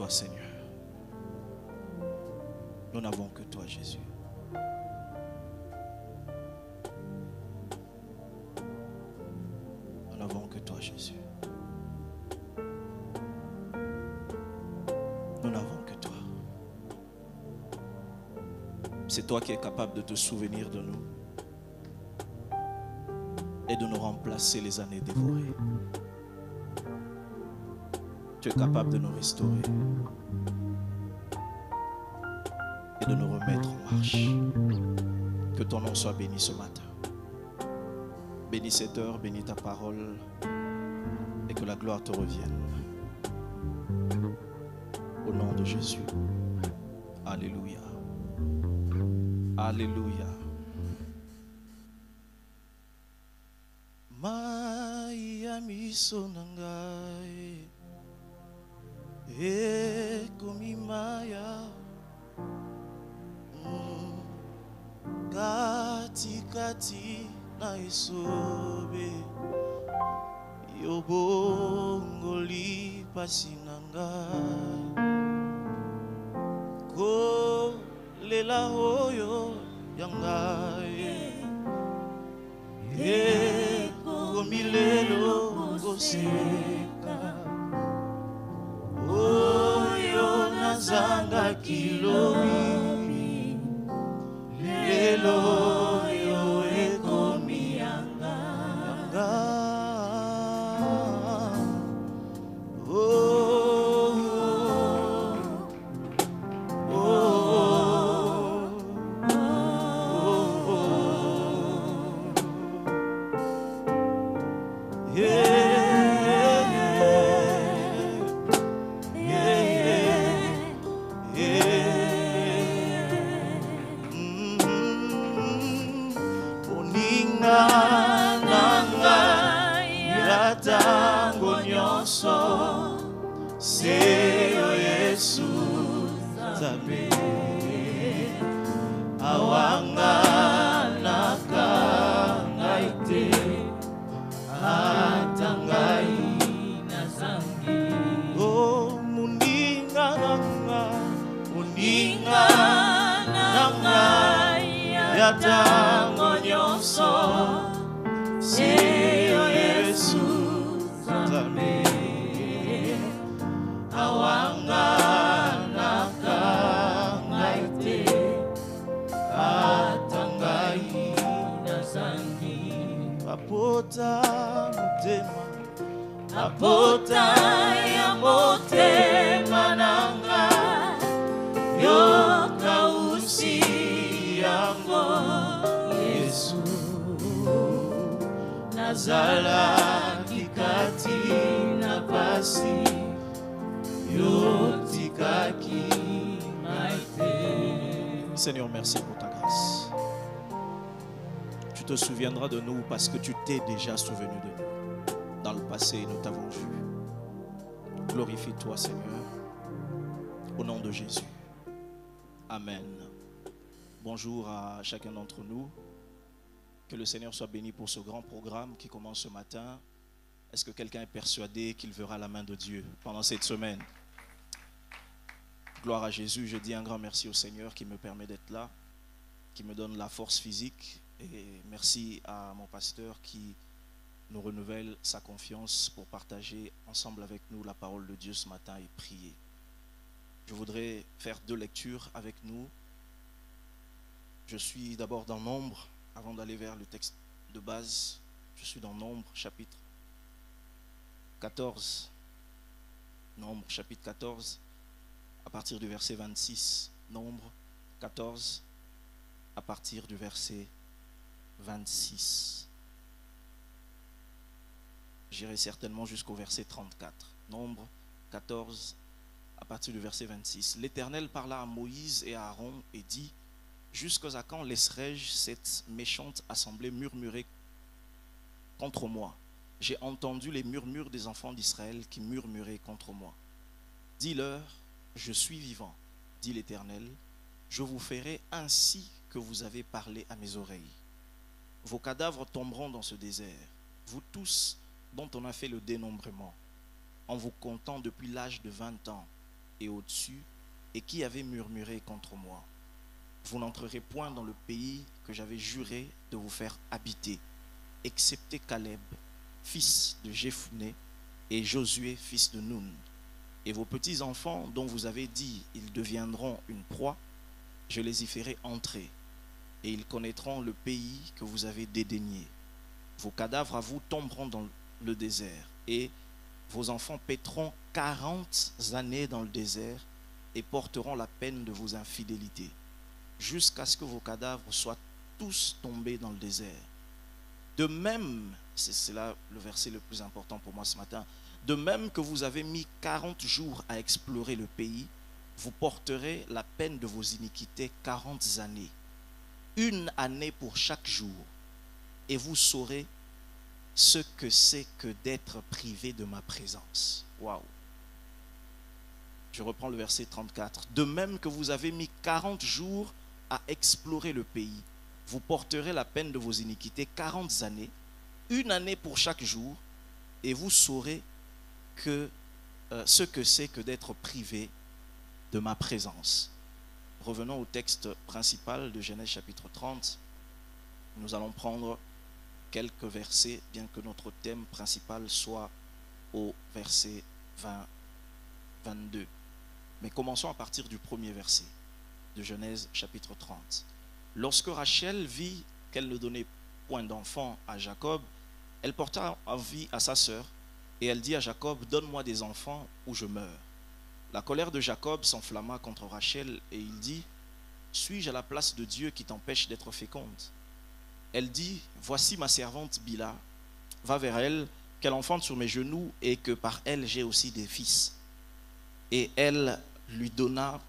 toi, Seigneur. Nous n'avons que toi, Jésus. Nous n'avons que toi, Jésus. Nous n'avons que toi. C'est toi qui es capable de te souvenir de nous et de nous remplacer les années dévorées. Tu es capable de nous restaurer et de nous remettre en marche. Que ton nom soit béni ce matin. Bénis cette heure, bénis ta parole et que la gloire te revienne. Au nom de Jésus. Alléluia. Alléluia. Maya miso nangai komi maya kati kati na isobe yobongoli pasi nangai ko lela oyo yangai komi lelo koseka oyo nazanga kilomi lelo yo ekomi yanga Seyo Yesu zabe awanga nakangaite atangai nazangi oh muninga nanga yatango nyonso Seyo Yesu zabe awanga nakangaite atangai nazangi apota ya motema nanga yoka usi yango Yesu nazala kikati na pasi Seigneur, merci pour ta grâce. Tu te souviendras de nous parce que tu t'es déjà souvenu de nous. Dans le passé, nous t'avons vu. Glorifie-toi, Seigneur. Au nom de Jésus. Amen. Bonjour à chacun d'entre nous. Que le Seigneur soit béni pour ce grand programme qui commence ce matin. Est-ce que quelqu'un est persuadé qu'il verra la main de Dieu pendant cette semaine? Gloire à Jésus. Je dis un grand merci au Seigneur qui me permet d'être là, qui me donne la force physique. Et merci à mon pasteur qui nous renouvelle sa confiance pour partager ensemble avec nous la parole de Dieu ce matin et prier. Je voudrais faire 2 lectures avec nous. Je suis d'abord dans Nombre, avant d'aller vers le texte de base. Je suis dans Nombre, chapitre 14. Nombre, chapitre 14, à partir du verset 26. Nombre 14, à partir du verset 26. J'irai certainement jusqu'au verset 34. Nombre 14, à partir du verset 26. L'Éternel parla à Moïse et à Aaron et dit: jusqu'à quand laisserai-je cette méchante assemblée murmurer contre moi? J'ai entendu les murmures des enfants d'Israël qui murmuraient contre moi. Dis-leur: je suis vivant, dit l'Éternel, je vous ferai ainsi que vous avez parlé à mes oreilles. Vos cadavres tomberont dans ce désert, vous tous dont on a fait le dénombrement, en vous comptant depuis l'âge de 20 ans et au-dessus, et qui avait murmuré contre moi. Vous n'entrerez point dans le pays que j'avais juré de vous faire habiter, excepté Caleb, fils de Jephunné, et Josué, fils de Nun. Et vos petits-enfants, dont vous avez dit, ils deviendront une proie, je les y ferai entrer, et ils connaîtront le pays que vous avez dédaigné. Vos cadavres à vous tomberont dans le désert, et vos enfants paîtront 40 années dans le désert, et porteront la peine de vos infidélités, jusqu'à ce que vos cadavres soient tous tombés dans le désert. De même, c'est là le verset le plus important pour moi ce matin, de même que vous avez mis 40 jours à explorer le pays, vous porterez la peine de vos iniquités 40 années, une année pour chaque jour, et vous saurez ce que c'est que d'être privé de ma présence. Waouh! Je reprends le verset 34. De même que vous avez mis 40 jours à explorer le pays, vous porterez la peine de vos iniquités 40 années, une année pour chaque jour, et vous saurez ce que c'est que d'être privé de ma présence. Revenons au texte principal de Genèse chapitre 30. Nous allons prendre quelques versets, bien que notre thème principal soit au verset 22. Mais commençons à partir du premier verset de Genèse chapitre 30. Lorsque Rachel vit qu'elle ne donnait point d'enfant à Jacob, elle porta envie à sa sœur, et elle dit à Jacob, donne-moi des enfants ou je meurs. La colère de Jacob s'enflamma contre Rachel, et il dit, suis-je à la place de Dieu qui t'empêche d'être féconde? Elle dit, voici ma servante Bila, va vers elle, qu'elle enfante sur mes genoux, et que par elle j'ai aussi des fils. Et elle lui donna,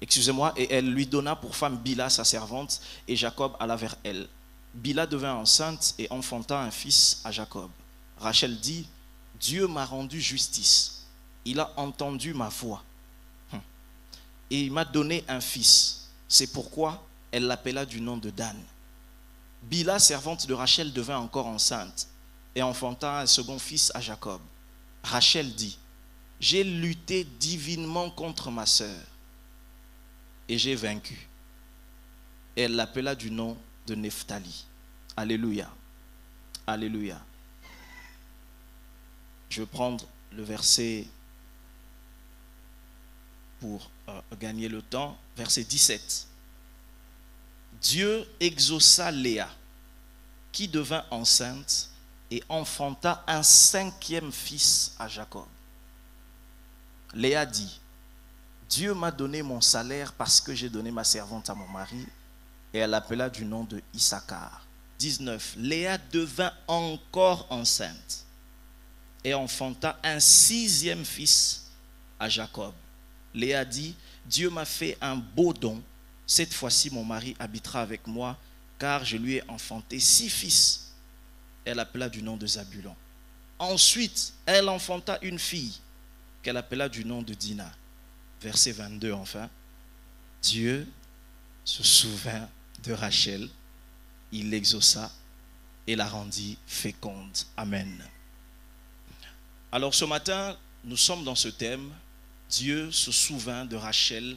et elle lui donna pour femme Bila, sa servante, et Jacob alla vers elle. Bila devint enceinte et enfanta un fils à Jacob. Rachel dit, Dieu m'a rendu justice, il a entendu ma voix, et il m'a donné un fils. C'est pourquoi elle l'appela du nom de Dan. Bila, servante de Rachel, devint encore enceinte et enfanta un second fils à Jacob. Rachel dit, j'ai lutté divinement contre ma sœur et j'ai vaincu. Et elle l'appela du nom de Nephtali. Alléluia. Alléluia. Je vais prendre le verset pour gagner le temps. Verset 17. Dieu exauça Léa, qui devint enceinte et enfanta un 5e fils à Jacob. Léa dit, Dieu m'a donné mon salaire parce que j'ai donné ma servante à mon mari, et elle l'appela du nom de Issachar. 19. Léa devint encore enceinte et enfanta un 6e fils à Jacob. Léa dit, Dieu m'a fait un beau don, cette fois-ci mon mari habitera avec moi, car je lui ai enfanté 6 fils. Elle appela du nom de Zabulon. Ensuite, elle enfanta une fille qu'elle appela du nom de Dina. Verset 22 enfin. Dieu se souvint de Rachel, il l'exauça et la rendit féconde. Amen. Alors ce matin, nous sommes dans ce thème, Dieu se souvint de Rachel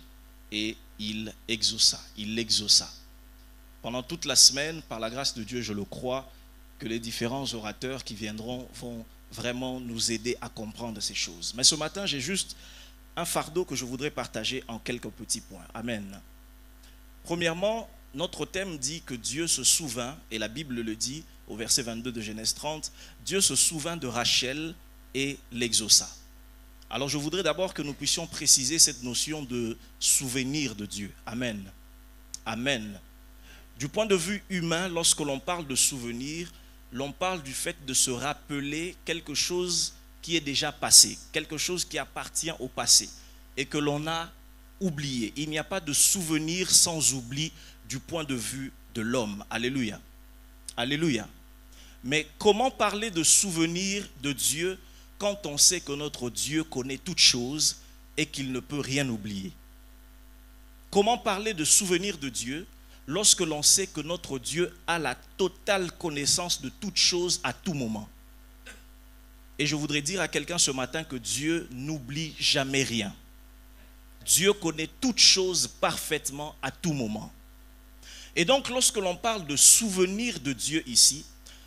et il l'exauça. Pendant toute la semaine, par la grâce de Dieu, je le crois, que les différents orateurs qui viendront vont vraiment nous aider à comprendre ces choses. Mais ce matin, j'ai juste un fardeau que je voudrais partager en quelques petits points. Amen. Premièrement, notre thème dit que Dieu se souvint, et la Bible le dit au verset 22 de Genèse 30, Dieu se souvint de Rachel et l'exauça. Alors je voudrais d'abord que nous puissions préciser cette notion de souvenir de Dieu. Amen. Amen. Du point de vue humain, lorsque l'on parle de souvenir, l'on parle du fait de se rappeler quelque chose qui est déjà passé, quelque chose qui appartient au passé et que l'on a oublié. Il n'y a pas de souvenir sans oubli du point de vue de l'homme. Alléluia. Alléluia. Mais comment parler de souvenir de Dieu quand on sait que notre Dieu connaît toutes choses et qu'il ne peut rien oublier? Comment parler de souvenir de Dieu lorsque l'on sait que notre Dieu a la totale connaissance de toutes choses à tout moment? Et je voudrais dire à quelqu'un ce matin que Dieu n'oublie jamais rien. Dieu connaît toutes choses parfaitement à tout moment. Et donc lorsque l'on parle de souvenir de Dieu ici,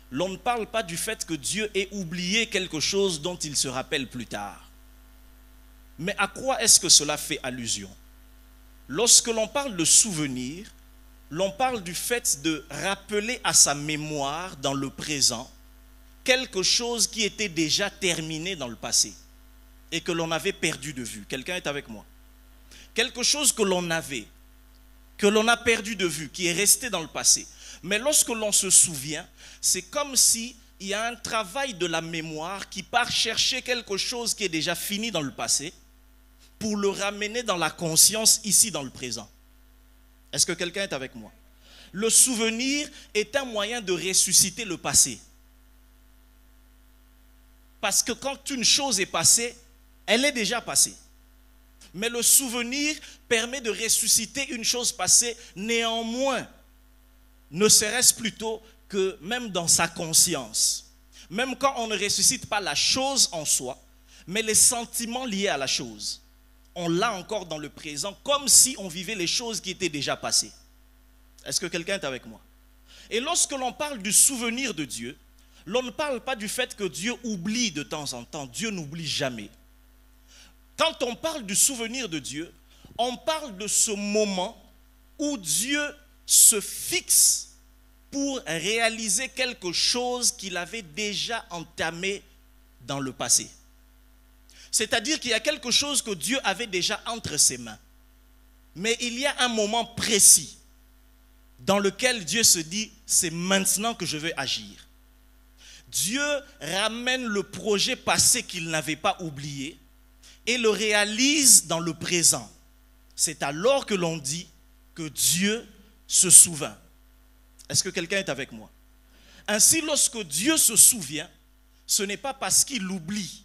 l'on ne parle pas du fait que Dieu ait oublié quelque chose dont il se rappelle plus tard. Mais à quoi est-ce que cela fait allusion? Lorsque l'on parle de souvenir, l'on parle du fait de rappeler à sa mémoire dans le présent quelque chose qui était déjà terminé dans le passé et que l'on avait perdu de vue. Quelqu'un est avec moi? Quelque chose que l'on avait, que l'on a perdu de vue, qui est resté dans le passé. Mais lorsque l'on se souvient, c'est comme s'il y a un travail de la mémoire qui part chercher quelque chose qui est déjà fini dans le passé pour le ramener dans la conscience ici dans le présent. Est-ce que quelqu'un est avec moi? Le souvenir est un moyen de ressusciter le passé. Parce que quand une chose est passée, elle est déjà passée. Mais le souvenir permet de ressusciter une chose passée, néanmoins, ne serait-ce plutôt que même dans sa conscience. Même quand on ne ressuscite pas la chose en soi, mais les sentiments liés à la chose. On l'a encore dans le présent, comme si on vivait les choses qui étaient déjà passées. Est-ce que quelqu'un est avec moi? Et lorsque l'on parle du souvenir de Dieu, l'on ne parle pas du fait que Dieu oublie de temps en temps. Dieu n'oublie jamais. Quand on parle du souvenir de Dieu, on parle de ce moment où Dieu se fixe pour réaliser quelque chose qu'il avait déjà entamé dans le passé. C'est-à-dire qu'il y a quelque chose que Dieu avait déjà entre ses mains. Mais il y a un moment précis dans lequel Dieu se dit, c'est maintenant que je vais agir. Dieu ramène le projet passé qu'il n'avait pas oublié et le réalise dans le présent. C'est alors que l'on dit que Dieu se souvint. Est-ce que quelqu'un est avec moi? Ainsi, lorsque Dieu se souvient, ce n'est pas parce qu'il oublie,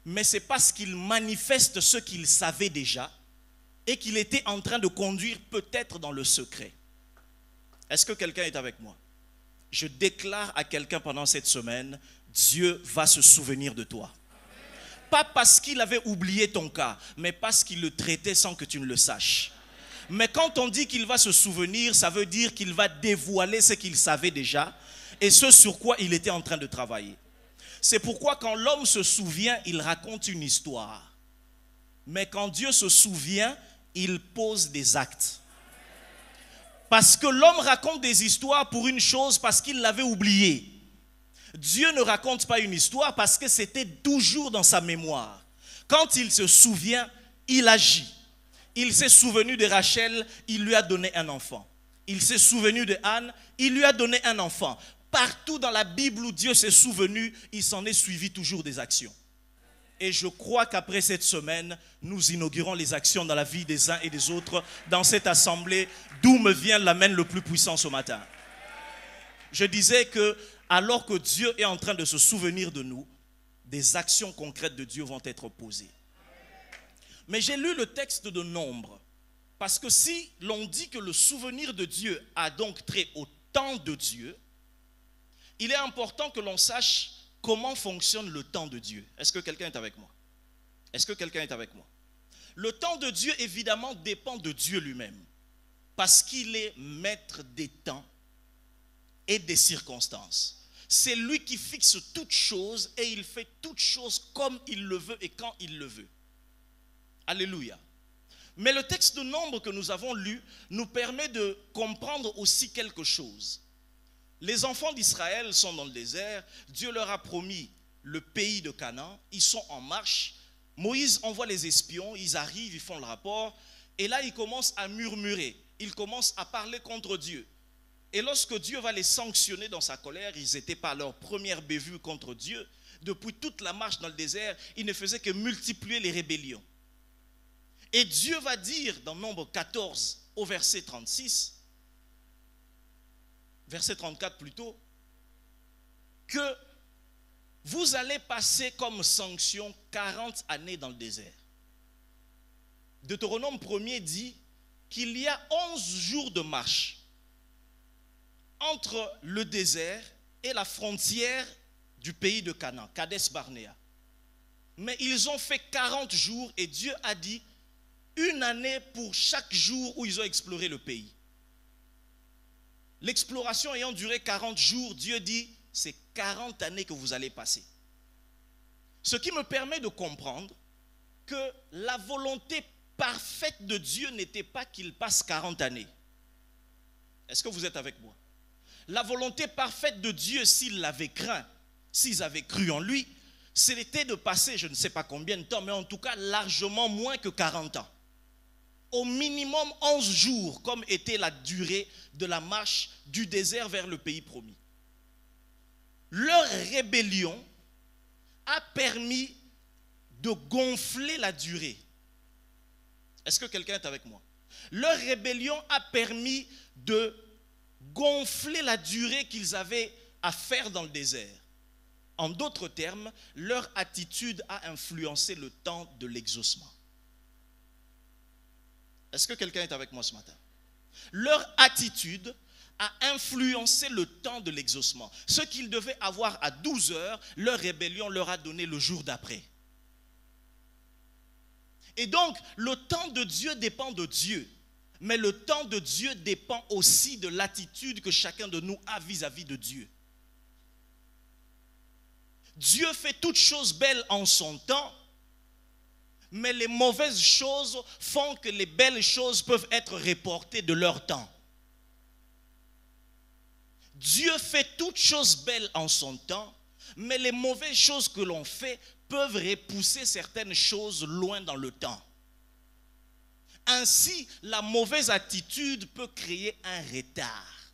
mais c'est parce qu'il manifeste ce qu'il savait déjà et qu'il était en train de conduire peut-être dans le secret. Est-ce que quelqu'un est avec moi? Je déclare à quelqu'un pendant cette semaine, Dieu va se souvenir de toi. Pas parce qu'il avait oublié ton cas, mais parce qu'il le traitait sans que tu ne le saches. Mais quand on dit qu'il va se souvenir, ça veut dire qu'il va dévoiler ce qu'il savait déjà et ce sur quoi il était en train de travailler. C'est pourquoi quand l'homme se souvient, il raconte une histoire. Mais quand Dieu se souvient, il pose des actes. Parce que l'homme raconte des histoires pour une chose, parce qu'il l'avait oublié. Dieu ne raconte pas une histoire parce que c'était toujours dans sa mémoire. Quand il se souvient, il agit. Il s'est souvenu de Rachel, il lui a donné un enfant. Il s'est souvenu de Anne, il lui a donné un enfant. Partout dans la Bible où Dieu s'est souvenu, il s'en est suivi toujours des actions. Et je crois qu'après cette semaine, nous inaugurons les actions dans la vie des uns et des autres dans cette assemblée d'où me vient l'Amen le plus puissant ce matin. Je disais que alors que Dieu est en train de se souvenir de nous, des actions concrètes de Dieu vont être posées. Mais j'ai lu le texte de Nombre, parce que si l'on dit que le souvenir de Dieu a donc trait au temps de Dieu, il est important que l'on sache comment fonctionne le temps de Dieu. Est-ce que quelqu'un est avec moi? Est-ce que quelqu'un est avec moi? Le temps de Dieu, évidemment, dépend de Dieu lui-même, parce qu'il est maître des temps et des circonstances. C'est lui qui fixe toutes choses et il fait toutes choses comme il le veut et quand il le veut. Alléluia. Mais le texte de Nombre que nous avons lu nous permet de comprendre aussi quelque chose. Les enfants d'Israël sont dans le désert. Dieu leur a promis le pays de Canaan. Ils sont en marche. Moïse envoie les espions. Ils arrivent, ils font le rapport. Et là, ils commencent à murmurer. Ils commencent à parler contre Dieu. Et lorsque Dieu va les sanctionner dans sa colère, ils n'étaient pas à leur première bévue contre Dieu. Depuis toute la marche dans le désert, ils ne faisaient que multiplier les rébellions. Et Dieu va dire dans Nombre 14 au verset 36, verset 34 plutôt, que vous allez passer comme sanction 40 années dans le désert. Deutéronome 1er dit qu'il y a 11 jours de marche entre le désert et la frontière du pays de Canaan, Kades Barnéa. Mais ils ont fait 40 jours et Dieu a dit une année pour chaque jour où ils ont exploré le pays. L'exploration ayant duré 40 jours, Dieu dit c'est 40 années que vous allez passer. Ce qui me permet de comprendre que la volonté parfaite de Dieu n'était pas qu'il passe 40 années. Est-ce que vous êtes avec moi? La volonté parfaite de Dieu, s'il l'avait craint, s'ils avaient cru en lui, c'était de passer, je ne sais pas combien de temps, mais en tout cas largement moins que 40 ans. Au minimum 11 jours, comme était la durée de la marche du désert vers le pays promis. Leur rébellion a permis de gonfler la durée. Est-ce que quelqu'un est avec moi? Leur rébellion a permis de gonfler la durée qu'ils avaient à faire dans le désert. En d'autres termes, leur attitude a influencé le temps de l'exaucement. Est-ce que quelqu'un est avec moi ce matin? Leur attitude a influencé le temps de l'exaucement. Ce qu'ils devaient avoir à 12 heures, leur rébellion leur a donné le jour d'après. Et donc, le temps de Dieu dépend de Dieu. Mais le temps de Dieu dépend aussi de l'attitude que chacun de nous a vis-à-vis de Dieu. Dieu fait toutes choses belles en son temps, mais les mauvaises choses font que les belles choses peuvent être reportées de leur temps. Dieu fait toutes choses belles en son temps, mais les mauvaises choses que l'on fait peuvent repousser certaines choses loin dans le temps. Ainsi, la mauvaise attitude peut créer un retard.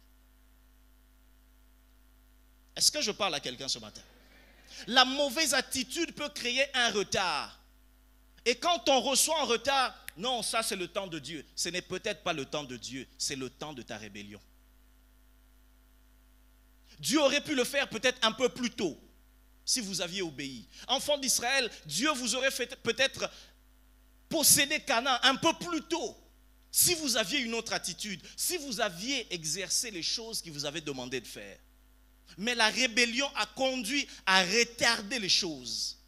Est-ce que je parle à quelqu'un ce matin? La mauvaise attitude peut créer un retard. Et quand on reçoit un retard, non, ça c'est le temps de Dieu. Ce n'est peut-être pas le temps de Dieu, c'est le temps de ta rébellion. Dieu aurait pu le faire peut-être un peu plus tôt, si vous aviez obéi. Enfants d'Israël, Dieu vous aurait fait peut-être posséder Canaan un peu plus tôt, si vous aviez une autre attitude, si vous aviez exercé les choses qu'il vous avait demandé de faire. Mais la rébellion a conduit à retarder les choses.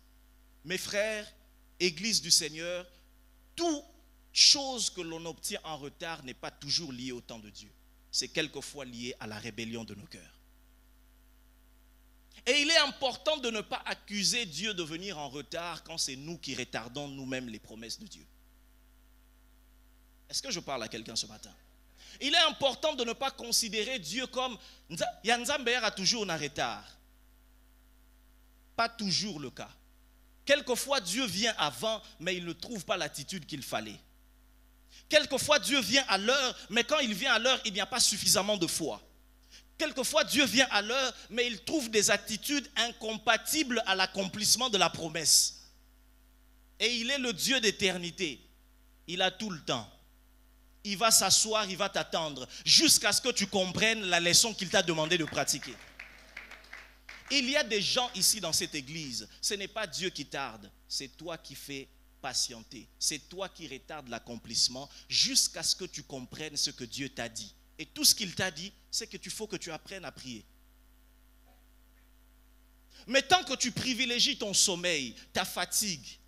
Mes frères, Église du Seigneur, toute chose que l'on obtient en retard n'est pas toujours liée au temps de Dieu. C'est quelquefois lié à la rébellion de nos cœurs. Et il est important de ne pas accuser Dieu de venir en retard quand c'est nous qui retardons nous-mêmes les promesses de Dieu. Est-ce que je parle à quelqu'un ce matin? Il est important de ne pas considérer Dieu comme Nzambe a toujours un retard. Pas toujours le cas. Quelquefois Dieu vient avant, mais il ne trouve pas l'attitude qu'il fallait. Quelquefois Dieu vient à l'heure, mais quand il vient à l'heure, il n'y a pas suffisamment de foi. Quelquefois Dieu vient à l'heure, mais il trouve des attitudes incompatibles à l'accomplissement de la promesse. Et il est le Dieu d'éternité. Il a tout le temps. Il va s'asseoir, il va t'attendre jusqu'à ce que tu comprennes la leçon qu'il t'a demandé de pratiquer. Il y a des gens ici dans cette église, ce n'est pas Dieu qui tarde, c'est toi qui fais patienter. C'est toi qui retardes l'accomplissement jusqu'à ce que tu comprennes ce que Dieu t'a dit. Et tout ce qu'il t'a dit, c'est qu'il faut que tu apprennes à prier. Mais tant que tu privilégies ton sommeil, ta fatigue,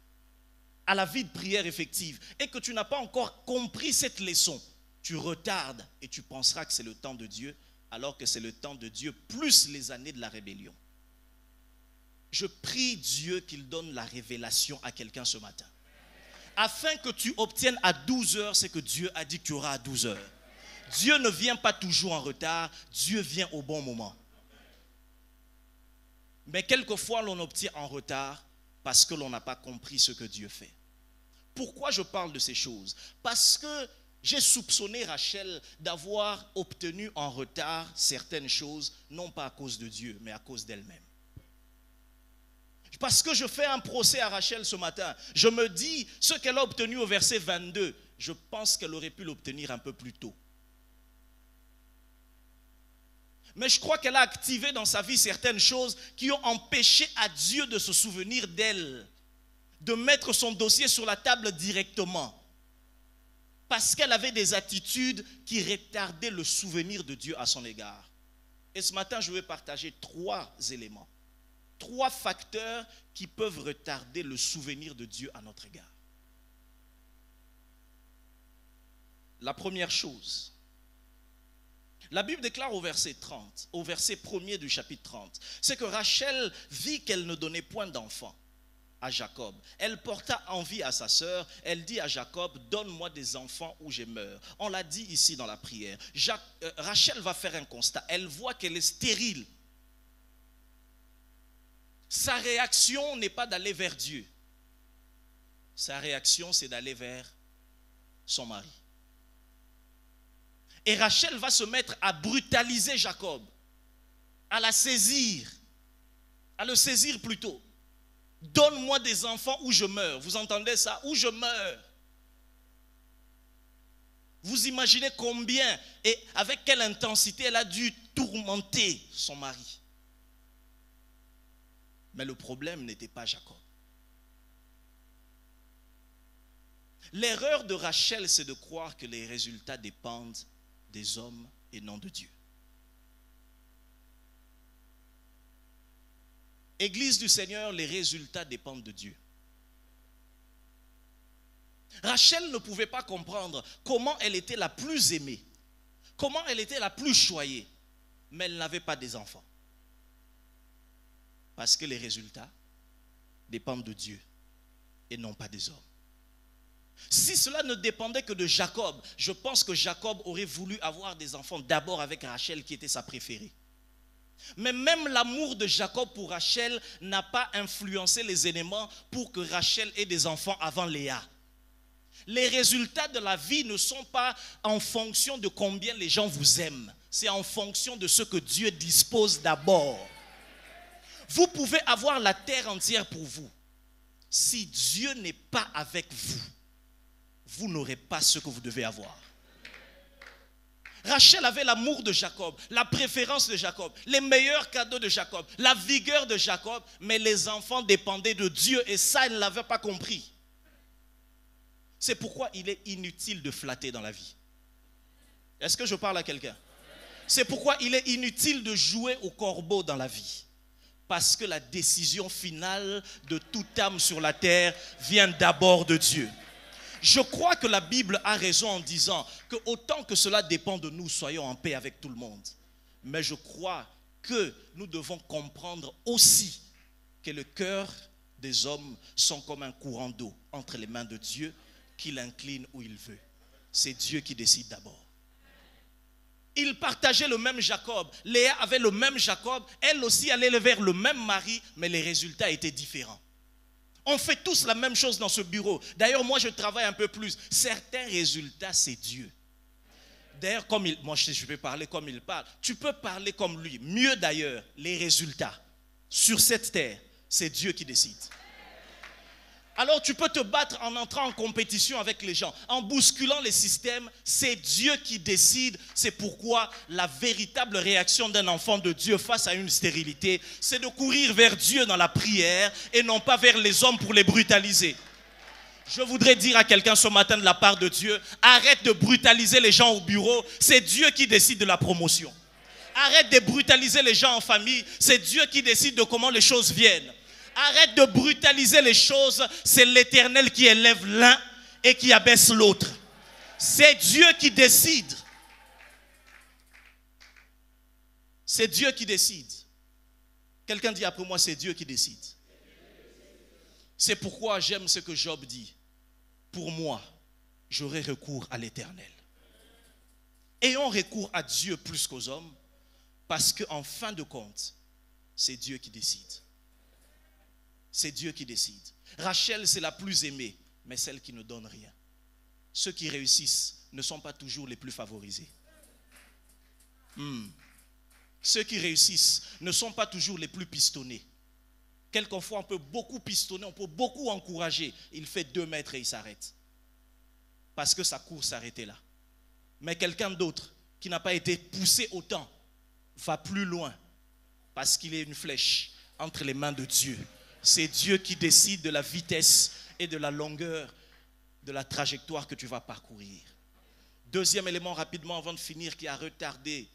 à la vie de prière effective, et que tu n'as pas encore compris cette leçon, tu retardes et tu penseras que c'est le temps de Dieu, alors que c'est le temps de Dieu plus les années de la rébellion. Je prie Dieu qu'il donne la révélation à quelqu'un ce matin. Afin que tu obtiennes à 12 heures ce que Dieu a dit que tu auras à 12 heures. Dieu ne vient pas toujours en retard, Dieu vient au bon moment. Mais quelquefois l'on obtient en retard parce que l'on n'a pas compris ce que Dieu fait. Pourquoi je parle de ces choses? Parce que j'ai soupçonné Rachel d'avoir obtenu en retard certaines choses, non pas à cause de Dieu, mais à cause d'elle-même. Parce que je fais un procès à Rachel ce matin. Je me dis, ce qu'elle a obtenu au verset 22, je pense qu'elle aurait pu l'obtenir un peu plus tôt. Mais je crois qu'elle a activé dans sa vie certaines choses qui ont empêché à Dieu de se souvenir d'elle, de mettre son dossier sur la table directement. Parce qu'elle avait des attitudes qui retardaient le souvenir de Dieu à son égard. Et ce matin, je vais partager 3 éléments 3 facteurs qui peuvent retarder le souvenir de Dieu à notre égard. La première chose, la Bible déclare au verset 30, au verset 1er du chapitre 30, c'est que Rachel vit qu'elle ne donnait point d'enfant à Jacob. Elle porta envie à sa sœur, elle dit à Jacob, donne-moi des enfants ou je meurs. On l'a dit ici dans la prière. Rachel va faire un constat, elle voit qu'elle est stérile. Sa réaction n'est pas d'aller vers Dieu. Sa réaction, c'est d'aller vers son mari. Et Rachel va se mettre à brutaliser Jacob, à la saisir, à le saisir plutôt. Donne-moi des enfants ou je meurs. Vous entendez ça? Ou je meurs. Vous imaginez combien et avec quelle intensité elle a dû tourmenter son mari. Mais le problème n'était pas Jacob. L'erreur de Rachel, c'est de croire que les résultats dépendent des hommes et non de Dieu. Église du Seigneur, les résultats dépendent de Dieu. Rachel ne pouvait pas comprendre comment elle était la plus aimée, comment elle était la plus choyée, mais elle n'avait pas des enfants. Parce que les résultats dépendent de Dieu et non pas des hommes. Si cela ne dépendait que de Jacob, je pense que Jacob aurait voulu avoir des enfants d'abord avec Rachel qui était sa préférée. Mais même l'amour de Jacob pour Rachel n'a pas influencé les éléments pour que Rachel ait des enfants avant Léa. Les résultats de la vie ne sont pas en fonction de combien les gens vous aiment. C'est en fonction de ce que Dieu dispose d'abord. Vous pouvez avoir la terre entière pour vous. Si Dieu n'est pas avec vous, vous n'aurez pas ce que vous devez avoir. Rachel avait l'amour de Jacob, la préférence de Jacob, les meilleurs cadeaux de Jacob, la vigueur de Jacob, mais les enfants dépendaient de Dieu et ça, elle ne l'avait pas compris. C'est pourquoi il est inutile de flatter dans la vie. Est-ce que je parle à quelqu'un? C'est pourquoi il est inutile de jouer au corbeau dans la vie. Parce que la décision finale de toute âme sur la terre vient d'abord de Dieu. Je crois que la Bible a raison en disant que autant que cela dépend de nous, soyons en paix avec tout le monde. Mais je crois que nous devons comprendre aussi que le cœur des hommes sont comme un courant d'eau entre les mains de Dieu qu'il incline où il veut. C'est Dieu qui décide d'abord. Ils partageaient le même Jacob. Léa avait le même Jacob. Elle aussi allait vers le même mari, mais les résultats étaient différents. On fait tous la même chose dans ce bureau. D'ailleurs, moi, je travaille un peu plus. Certains résultats, c'est Dieu. D'ailleurs, moi, je vais parler comme il parle. Tu peux parler comme lui. Mieux d'ailleurs, les résultats sur cette terre, c'est Dieu qui décide. Alors, tu peux te battre en entrant en compétition avec les gens, en bousculant les systèmes. C'est Dieu qui décide. C'est pourquoi la véritable réaction d'un enfant de Dieu face à une stérilité, c'est de courir vers Dieu dans la prière et non pas vers les hommes pour les brutaliser. Je voudrais dire à quelqu'un ce matin de la part de Dieu, arrête de brutaliser les gens au bureau, c'est Dieu qui décide de la promotion. Arrête de brutaliser les gens en famille, c'est Dieu qui décide de comment les choses viennent. Arrête de brutaliser les choses, c'est l'Éternel qui élève l'un et qui abaisse l'autre. C'est Dieu qui décide. C'est Dieu qui décide. Quelqu'un dit après moi, c'est Dieu qui décide. C'est pourquoi j'aime ce que Job dit. Pour moi, j'aurai recours à l'Éternel. Ayons recours à Dieu plus qu'aux hommes, parce qu'en fin de compte, c'est Dieu qui décide. C'est Dieu qui décide. Rachel, c'est la plus aimée, mais celle qui ne donne rien. Ceux qui réussissent ne sont pas toujours les plus favorisés. Ceux qui réussissent ne sont pas toujours les plus pistonnés. Quelquefois, on peut beaucoup pistonner, on peut beaucoup encourager. Il fait 2 mètres et il s'arrête. Parce que sa course s'arrêtait là. Mais quelqu'un d'autre qui n'a pas été poussé autant va plus loin. Parce qu'il est une flèche entre les mains de Dieu. C'est Dieu qui décide de la vitesse et de la longueur de la trajectoire que tu vas parcourir. Deuxième élément rapidement avant de finir qui a retardé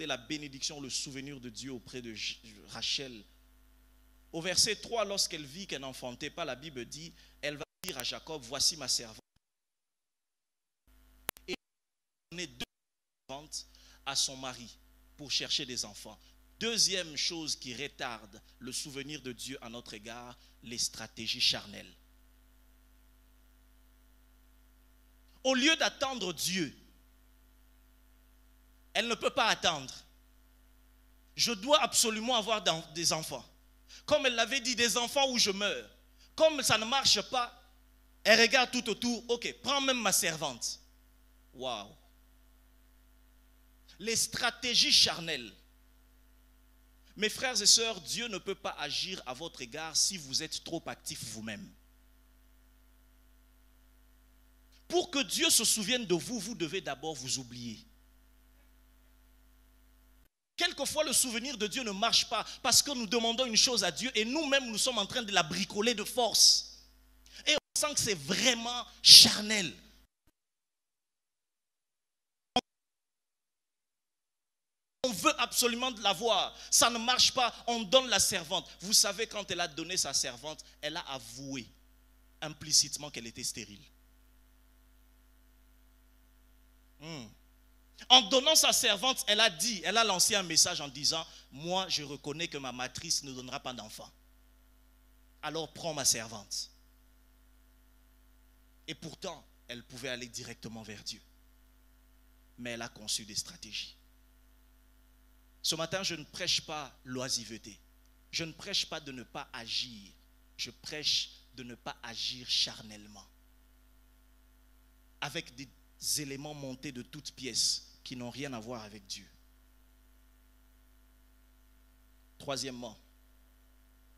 la bénédiction, le souvenir de Dieu auprès de Rachel Au verset 3, lorsqu'elle vit qu'elle n'enfantait pas, la Bible dit, elle va dire à Jacob, voici ma servante. Et elle donne 2 servantes à son mari pour chercher des enfants. Deuxième chose qui retarde le souvenir de Dieu à notre égard, les stratégies charnelles. Au lieu d'attendre Dieu, elle ne peut pas attendre. Je dois absolument avoir des enfants. Comme elle l'avait dit, des enfants où je meurs. Comme ça ne marche pas, elle regarde tout autour. Ok, prends même ma servante. Waouh. Les stratégies charnelles. Mes frères et sœurs, Dieu ne peut pas agir à votre égard si vous êtes trop actif vous-même. Pour que Dieu se souvienne de vous, vous devez d'abord vous oublier. Quelquefois, le souvenir de Dieu ne marche pas parce que nous demandons une chose à Dieu et nous-mêmes, nous sommes en train de la bricoler de force. Et on sent que c'est vraiment charnel. On veut absolument l'avoir. Ça ne marche pas, on donne la servante. Vous savez, quand elle a donné sa servante, elle a avoué implicitement qu'elle était stérile. En donnant sa servante, elle a lancé un message en disant, moi je reconnais que ma matrice ne donnera pas d'enfant. Alors prends ma servante. Et pourtant, elle pouvait aller directement vers Dieu. Mais elle a conçu des stratégies. Ce matin, je ne prêche pas l'oisiveté. Je ne prêche pas de ne pas agir. Je prêche de ne pas agir charnellement. Avec des éléments montés de toutes pièces qui n'ont rien à voir avec Dieu. Troisièmement,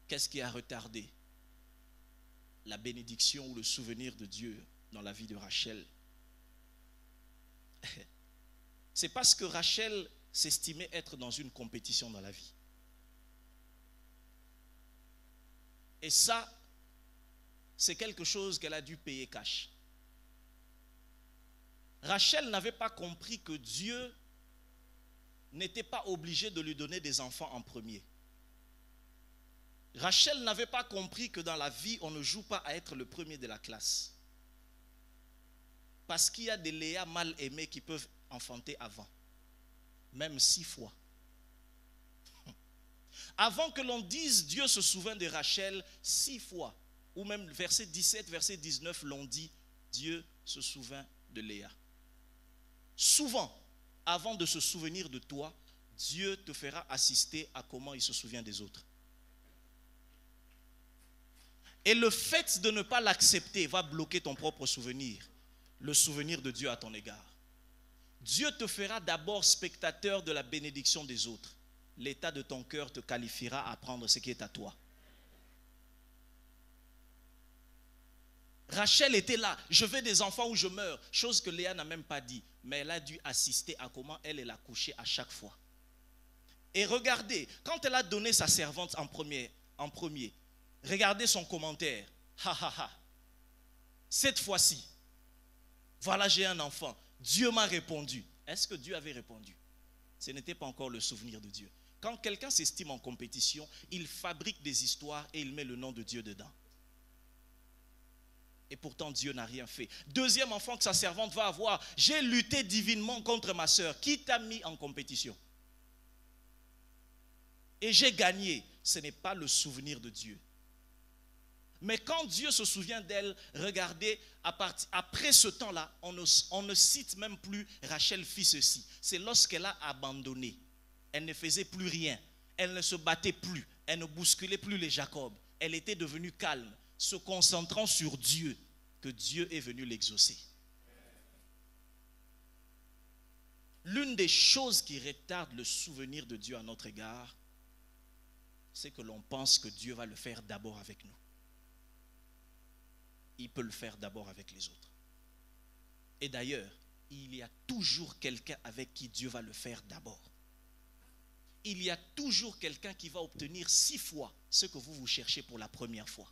qu'est-ce qui a retardé la bénédiction ou le souvenir de Dieu dans la vie de Rachel? C'est parce que Rachel s'estimait être dans une compétition dans la vie. Et ça, c'est quelque chose qu'elle a dû payer cash. Rachel n'avait pas compris que Dieu n'était pas obligé de lui donner des enfants en premier. Rachel n'avait pas compris que dans la vie, on ne joue pas à être le premier de la classe. Parce qu'il y a des Léa mal aimés qui peuvent enfanter avant. Même 6 fois. Avant que l'on dise Dieu se souvint de Rachel 6 fois. Ou même verset 17, verset 19, l'on dit Dieu se souvint de Léa. Souvent, avant de se souvenir de toi, Dieu te fera assister à comment il se souvient des autres. Et le fait de ne pas l'accepter va bloquer ton propre souvenir, le souvenir de Dieu à ton égard. Dieu te fera d'abord spectateur de la bénédiction des autres. L'état de ton cœur te qualifiera à prendre ce qui est à toi. Rachel était là, je veux des enfants ou je meurs, chose que Léa n'a même pas dit, mais elle a dû assister à comment elle a couché à chaque fois. Et regardez, quand elle a donné sa servante en premier, regardez son commentaire. Ha ha ha. Cette fois-ci, voilà, j'ai un enfant. Dieu m'a répondu. Est-ce que Dieu avait répondu? Ce n'était pas encore le souvenir de Dieu. Quand quelqu'un s'estime en compétition, il fabrique des histoires et il met le nom de Dieu dedans. Et pourtant, Dieu n'a rien fait. Deuxième enfant que sa servante va avoir. J'ai lutté divinement contre ma soeur. Qui t'a mis en compétition? Et j'ai gagné. Ce n'est pas le souvenir de Dieu. Mais quand Dieu se souvient d'elle, regardez, après ce temps-là, on ne cite même plus Rachel fit ceci. C'est lorsqu'elle a abandonné. Elle ne faisait plus rien. Elle ne se battait plus. Elle ne bousculait plus les Jacob. Elle était devenue calme, se concentrant sur Dieu, que Dieu est venu l'exaucer. L'une des choses qui retarde le souvenir de Dieu à notre égard, c'est que l'on pense que Dieu va le faire d'abord avec nous. Il peut le faire d'abord avec les autres. Et d'ailleurs, il y a toujours quelqu'un avec qui Dieu va le faire d'abord. Il y a toujours quelqu'un qui va obtenir 6 fois ce que vous cherchez pour la première fois.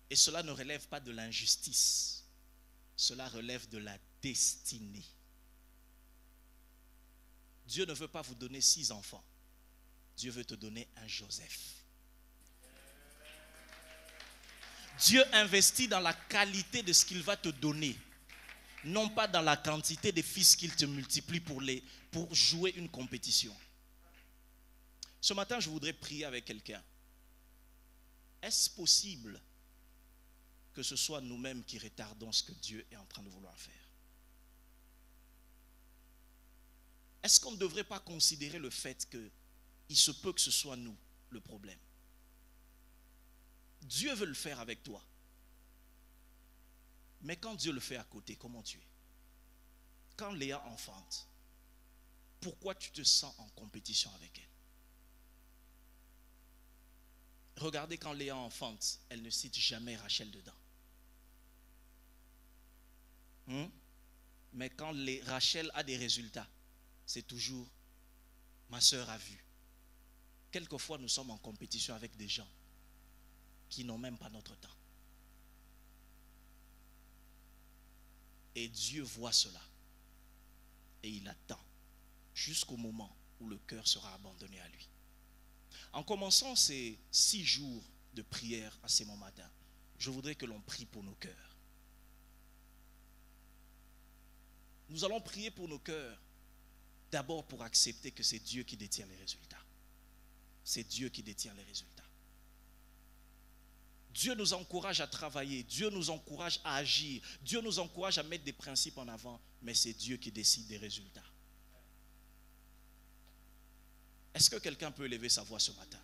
Et cela ne relève pas de l'injustice. Cela relève de la destinée. Dieu ne veut pas vous donner 6 enfants. Dieu veut te donner un Joseph. Dieu investit dans la qualité de ce qu'il va te donner, non pas dans la quantité de fils qu'il te multiplie pour jouer une compétition. Ce matin, je voudrais prier avec quelqu'un. Est-ce possible que ce soit nous-mêmes qui retardons ce que Dieu est en train de vouloir faire? Est-ce qu'on ne devrait pas considérer le fait qu'il se peut que ce soit nous le problème? Dieu veut le faire avec toi. Mais quand Dieu le fait à côté, comment tu es? Quand Léa enfante, pourquoi tu te sens en compétition avec elle? Regardez, quand Léa enfante, elle ne cite jamais Rachel dedans. Mais quand Rachel a des résultats, c'est toujours ma soeur a vu. Quelquefois, nous sommes en compétition avec des gens qui n'ont même pas notre temps. Et Dieu voit cela. Et il attend jusqu'au moment où le cœur sera abandonné à lui. En commençant ces 6 jours de prière à ces moments matins, je voudrais que l'on prie pour nos cœurs. Nous allons prier pour nos cœurs, d'abord pour accepter que c'est Dieu qui détient les résultats. C'est Dieu qui détient les résultats. Dieu nous encourage à travailler, Dieu nous encourage à agir, Dieu nous encourage à mettre des principes en avant, mais c'est Dieu qui décide des résultats. Est-ce que quelqu'un peut élever sa voix ce matin?